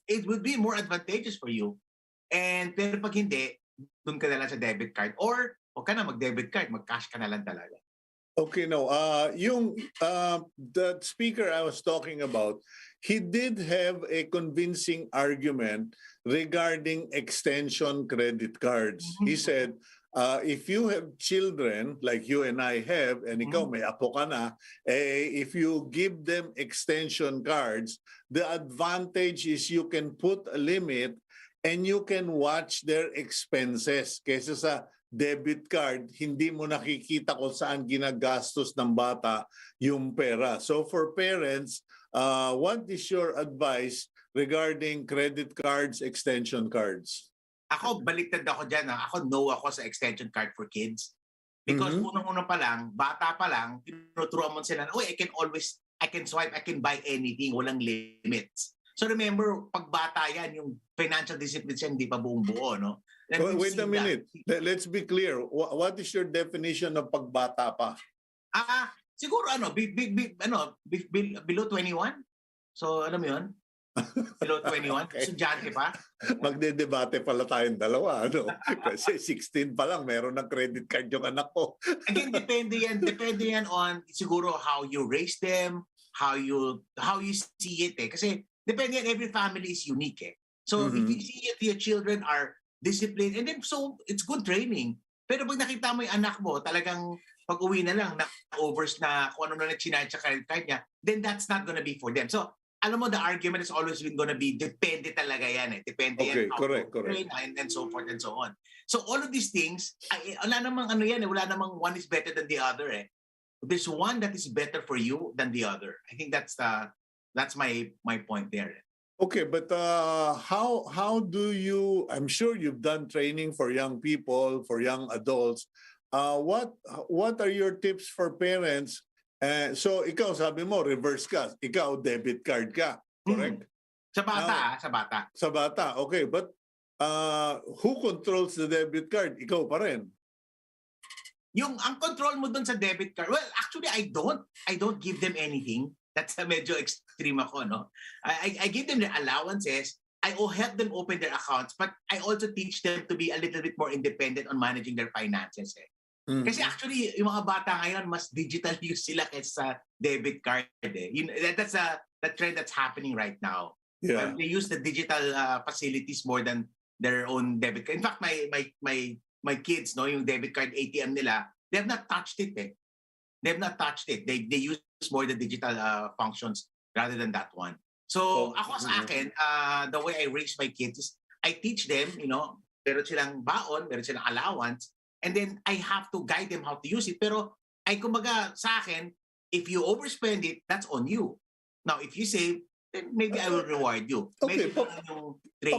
it would be more advantageous for you. And pero pag hindi, dun ka na lang sa debit card. Or huwag ka na mag-debit card, mag-cash ka na lang talaga. Okay, no. The speaker I was talking about, he did have a convincing argument regarding extension credit cards. He said, if you have children like you and I have, and ikaw may apo ka na, if you give them extension cards, the advantage is you can put a limit and you can watch their expenses. Kaysa sa debit card, hindi mo nakikita kung saan ginagastos ng bata yung pera. So for parents, what is your advice regarding credit cards, extension cards? Ako, baliktad ako dyan. Ako, no ako sa extension card for kids. Because unang-una pa lang, bata pa lang, tinuturuan mo sila, I can swipe, I can buy anything, walang limits. So remember, pag bata yan, yung financial discipline siya, hindi pa buong buo, no? Wait a minute. Let's be clear. What is your definition of pagbata pa? Siguro below 21. So alam mo 'yun? Below 21. Okay. Estudyante pa. Magdedebate pala tayong dalawa, ano? Kasi 16 pa lang meron ng credit card yung anak ko. Again, depende yan on siguro how you raise them, how you see it eh. Kasi depende yan, every family is unique eh. So if you see if your children are discipline, and then so it's good training. Pero pag nakita mo yung anak mo, talagang pag-uwi na lang, na-overs na kung ano na chinarge sa credit card niya, then that's not gonna be for them. So, alam mo, the argument is always gonna be, depende talaga yan eh. Depende yan how correct. train and so forth and so on. So, all of these things, wala namang wala namang one is better than the other eh. There's one that is better for you than the other. I think that's my point there. Okay, but how do you, I'm sure you've done training for young people, for young adults. What are your tips for parents? So ikaw, sabi mo, reverse ka. Ikaw, debit card ka. Correct? Sa bata, sa bata. Sa bata, okay. But who controls the debit card? Ikaw pa rin. Ang control mo dun sa debit card, well, actually, I don't give them anything. That's medyo extreme ako, no? I give them their allowances. I help them open their accounts, but I also teach them to be a little bit more independent on managing their finances. Kasi actually, yung mga bata ngayon, mas digital use sila kaysa sa debit card. That's the trend that's happening right now. Yeah. They use the digital facilities more than their own debit card. In fact, my kids, no, yung debit card ATM nila, they have not touched it. They have not touched it. They use more the digital functions rather than that one. So ako sa akin, the way I raise my kids is I teach them, meron silang baon, meron silang allowance, and then I have to guide them how to use it. Pero kumbaga sa akin, if you overspend it, that's on you. Now, if you save, then maybe I will reward you. Okay,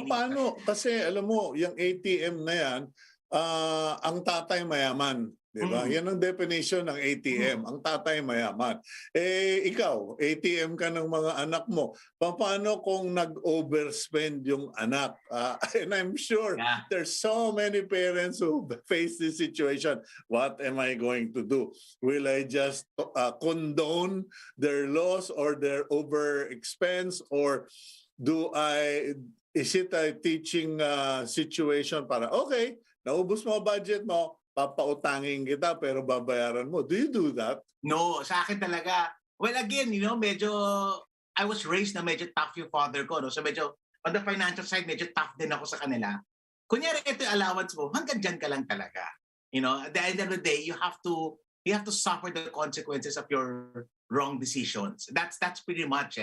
paano? Kasi alam mo, yung ATM na yan, ang tatay mayaman. Di ba? Yan ang definition ng ATM. Ang tatay mayaman. Ikaw, ATM ka ng mga anak mo. Paano kung nag-overspend yung anak? And I'm sure there's so many parents who face this situation. What am I going to do? Will I just condone their loss or their overexpense, or is it a teaching situation para, okay, naubos mo budget mo, papautangin kita pero babayaran mo. Do you do that? No, sa akin talaga. Well, again, medyo I was raised na medyo tough yung father ko, no? So medyo on the financial side, medyo tough din ako sa kanila. Kunyari, ito yung allowance mo, hanggang dyan ka lang talaga. At the end of the day, you have to suffer the consequences of your wrong decisions. That's pretty much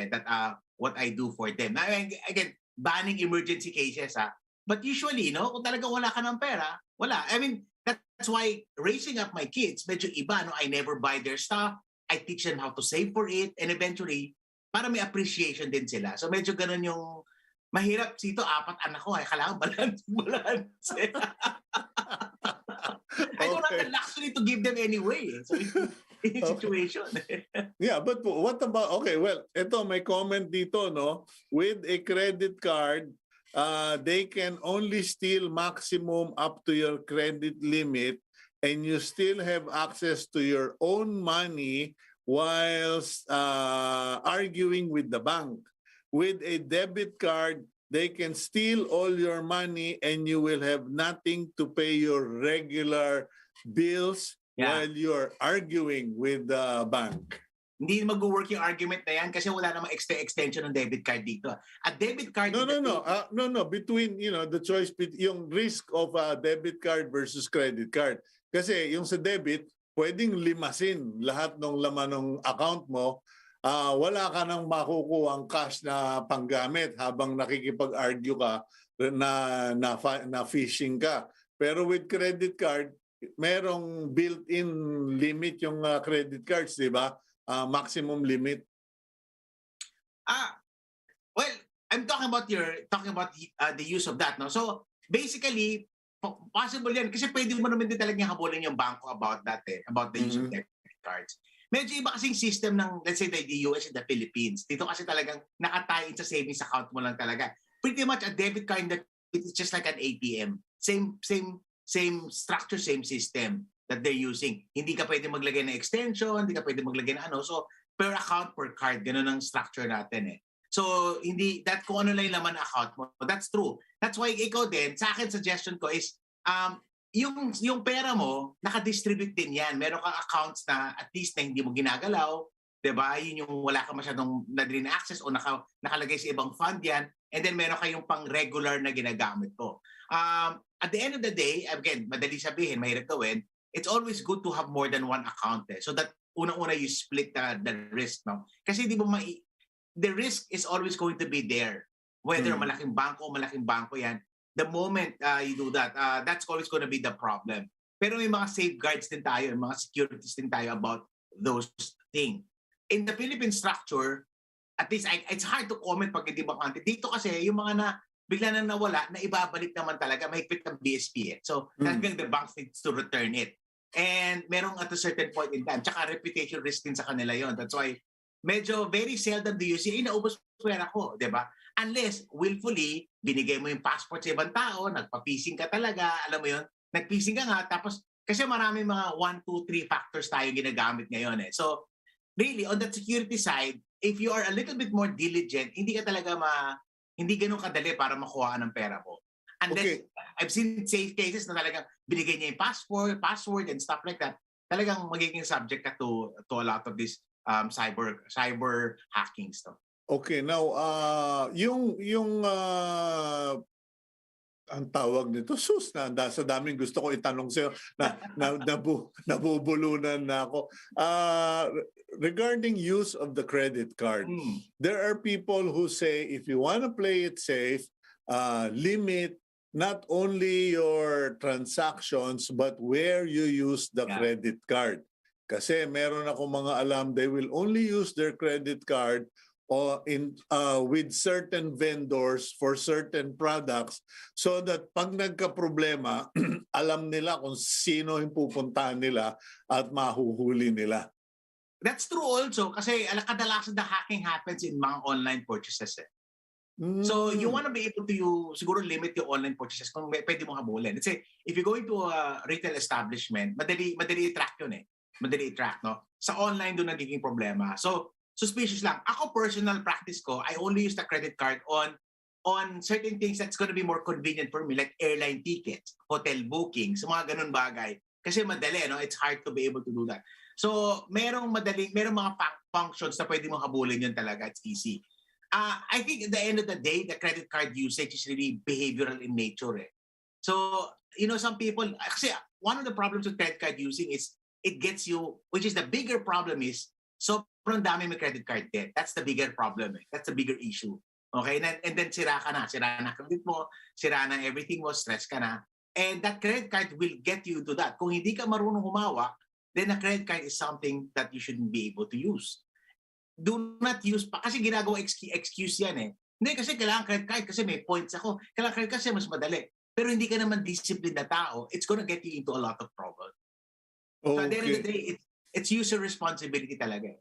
what I do for them. Now, again, banning emergency cases, but usually, kung talagang wala ka ng pera, wala. I mean, that's why raising up my kids, medyo iba, I never buy their stuff. I teach them how to save for it, and eventually, para may appreciation din sila. So medyo ganun yung mahirap. Sito, 4 anak ko, kailangan balance. I don't have the luxury to give them anyway. So it's a situation. Yeah, but what about, okay, well, ito may comment dito, no? With a credit card, they can only steal maximum up to your credit limit, and you still have access to your own money whilst arguing with the bank. With a debit card, they can steal all your money and you will have nothing to pay your regular bills while you're arguing with the bank. Hindi mag-work yung argument na yan kasi wala namang extension ng debit card dito. A debit card... No. Between, the choice, yung risk of a debit card versus credit card. Kasi yung sa debit, pwedeng limasin lahat ng laman ng account mo. Wala ka nang makukuha ang cash na panggamit habang nakikipag-argue ka na phishing ka. Pero with credit card, merong built-in limit yung credit cards, di ba? Maximum limit. Well, I'm talking about the use of that, no? So basically, possible yan kasi pwede mo naman din talagang habulin yung banko about that, about the use of debit cards. Medyo iba kasing system ng, let's say, the US and the Philippines. Dito kasi talagang nakatie sa savings account mo lang talaga. Pretty much a debit card that it's just like an ATM. Same structure, same system that they're using. Hindi ka pwede maglagay ng extension, hindi ka pwede maglagay ng ano. So, per account, per card, ganun ang structure natin . So, kung ano lang yung laman ng account mo, that's true. That's why ikaw din, sa akin suggestion ko is, yung pera mo, naka-distribute din yan. Meron kang accounts na at least na hindi mo ginagalaw, diba? Yun yung wala ka masyadong na-drain access o nakalagay sa ibang fund yan. And then meron kayong pang regular na ginagamit ko. At the end of the day, again, madali sabihin, mahirap gawin, it's always good to have more than one account. So that unang-una you split the risk. No? Kasi the risk is always going to be there. Whether malaking bangko yan, the moment you do that, that's always going to be the problem. Pero may mga safeguards din tayo, mga securities din tayo about those things. In the Philippine structure, at least it's hard to comment pag hindi bakante. Dito kasi yung mga bigla na nawala, na ibabalik naman talaga, mahigpit ng BSP . So talagang the banks needs to return it. And merong at a certain point in time, tsaka reputation risk din sa kanila yon. That's why medyo very seldom do you see, naubos pera ko, di ba? Unless willfully, binigay mo yung passport sa ibang tao, nagpa-phishing ka talaga, alam mo yon, nag-phishing ka nga, tapos kasi marami mga 1, 2, 3 factors tayo ginagamit ngayon . So really, on the security side, if you are a little bit more diligent, hindi ganun kadali para makuha ng pera mo. Unless, I've seen safe cases na talagang binigay niya yung password and stuff like that. Talagang magiging subject ka to a lot of this cyber hacking stuff. Okay, now ang tawag nito, sa daming gusto ko itanong sa'yo nabubulunan na ako. Regarding use of the credit card, there are people who say if you want to play it safe, limit not only your transactions but where you use the credit card. Kasi meron ako mga alam, they will only use their credit card with certain vendors for certain products so that pag nagka-problema, alam nila kung sino yung pupuntahan nila at mahuhuli nila. That's true also kasi kadalasan the hacking happens in mga online purchases. So you want to be able to siguro limit your online purchases kung pwede mo habulin. Let's say, if you go into a retail establishment, madali i-track yun eh. Madali i-track, no? Sa online doon nagiging problema. So, suspicious lang. Ako, personal practice ko, I only use the credit card on certain things that's going to be more convenient for me, like airline tickets, hotel bookings, mga ganun bagay. Kasi madali, no? It's hard to be able to do that. So, merong mga functions na pwede mo habulin yun talaga. It's easy. I think at the end of the day, the credit card usage is really behavioral in nature. Eh. So, some people, kasi one of the problems with credit card using is it gets you, which is the bigger problem is, sobrang dami may credit card debt. That's the bigger problem. Eh. That's the bigger issue. Okay? And then sira na credit mo, sira na everything mo, stress ka na. And that credit card will get you to that. Kung hindi ka marunong humawak, then a credit card is something that you shouldn't be able to use. Do not use pa. Kasi ginagawa excuse yan eh. Hindi kasi kailangan credit card kasi may points ako. Kailangan credit card kasi mas madali. Pero hindi ka naman disciplined na tao, it's gonna get you into a lot of trouble. Okay. So at the end of the day, it's user responsibility talaga.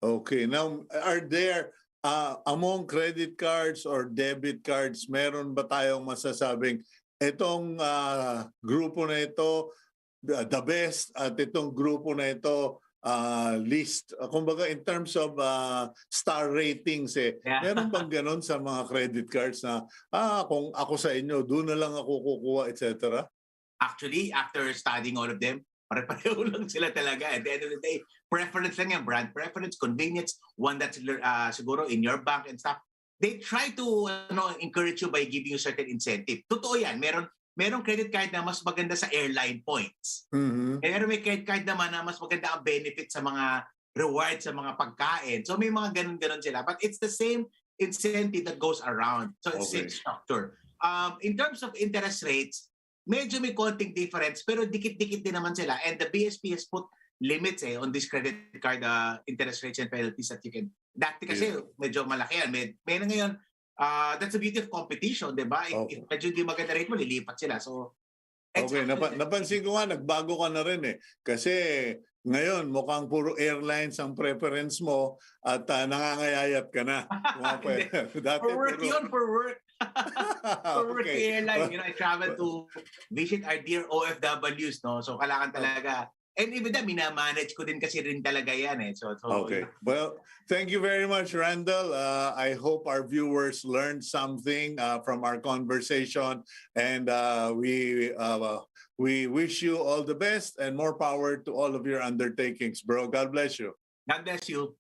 Okay. Now, are there, among credit cards or debit cards, meron ba tayong masasabing itong grupo na ito, the best, at itong grupo na ito, list, kumbaga in terms of star ratings meron bang ganon sa mga credit cards na kung ako sa inyo doon na lang ako kukuha, etc. Actually, after studying all of them, pare-pareho lang sila talaga. At the end of the day, preference lang yan, brand preference, convenience, one that's siguro in your bank and stuff. They try to encourage you by giving you certain incentive. Totoo yan, merong credit card na mas maganda sa airline points. Mm-hmm. Meron may credit card naman na mas maganda ang benefit sa mga rewards, sa mga pagkain. So may mga ganun-ganun sila. But it's the same incentive that goes around. So it's the same structure. In terms of interest rates, medyo may konting difference pero dikit-dikit din naman sila. And the BSP has put limits on this credit card interest rates and penalties that you can. Dati kasi medyo malaki yan. Meron ngayon, that's the beauty of competition, di ba? If medyo di maganda rate mo, lilipat sila. So, okay, napansin ko nga, nagbago ka na rin eh. Kasi ngayon, mukhang puro airlines ang preference mo at nangangayayat ka na. Dati, for work yun, for work. For work airline. I travel to visit our dear OFWs, no? So, kailangan talaga. And even that, minamanage ko din kasi rin talaga yan eh. So, okay. Well, thank you very much, Randell. I hope our viewers learned something from our conversation. And we wish you all the best and more power to all of your undertakings, bro. God bless you. God bless you.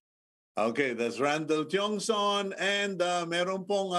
Okay, that's Randell Tiongson. And meron pong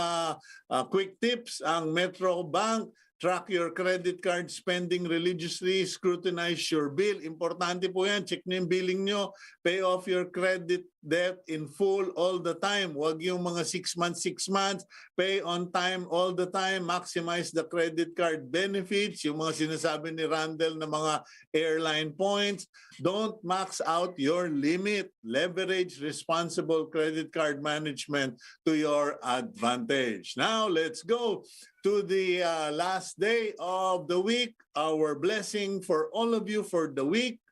quick tips ang Metro Bank. Track your credit card spending religiously, scrutinize your bill. Importante po yan. Check nyo yung billing nyo. Pay off your credit debt in full all the time. Huwag yung mga 6 months. Pay on time all the time. Maximize the credit card benefits. Yung mga sinasabi ni Randell na mga airline points. Don't max out your limit. Leverage responsible credit card management to your advantage. Now, let's go to the last day of the week. Our blessing for all of you for the week.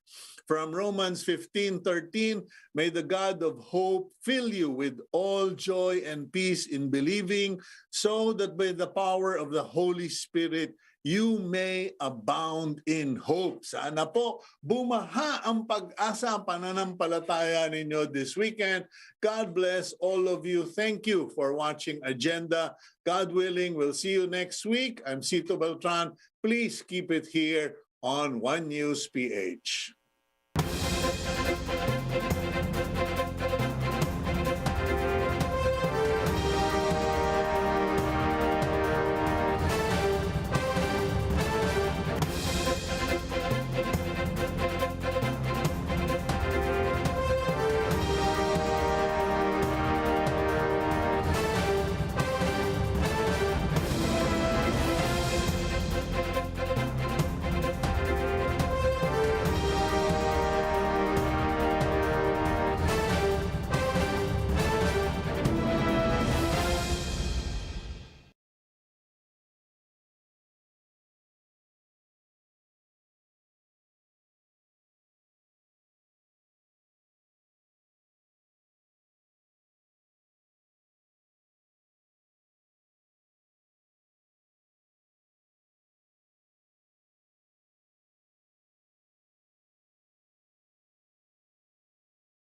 From Romans 15:13, may the God of hope fill you with all joy and peace in believing, so that by the power of the Holy Spirit, you may abound in hope. Sana po bumaha ang pag-asa, pananampalataya ninyo this weekend. God bless all of you. Thank you for watching Agenda. God willing, we'll see you next week. I'm Cito Beltran. Please keep it here on One News PH.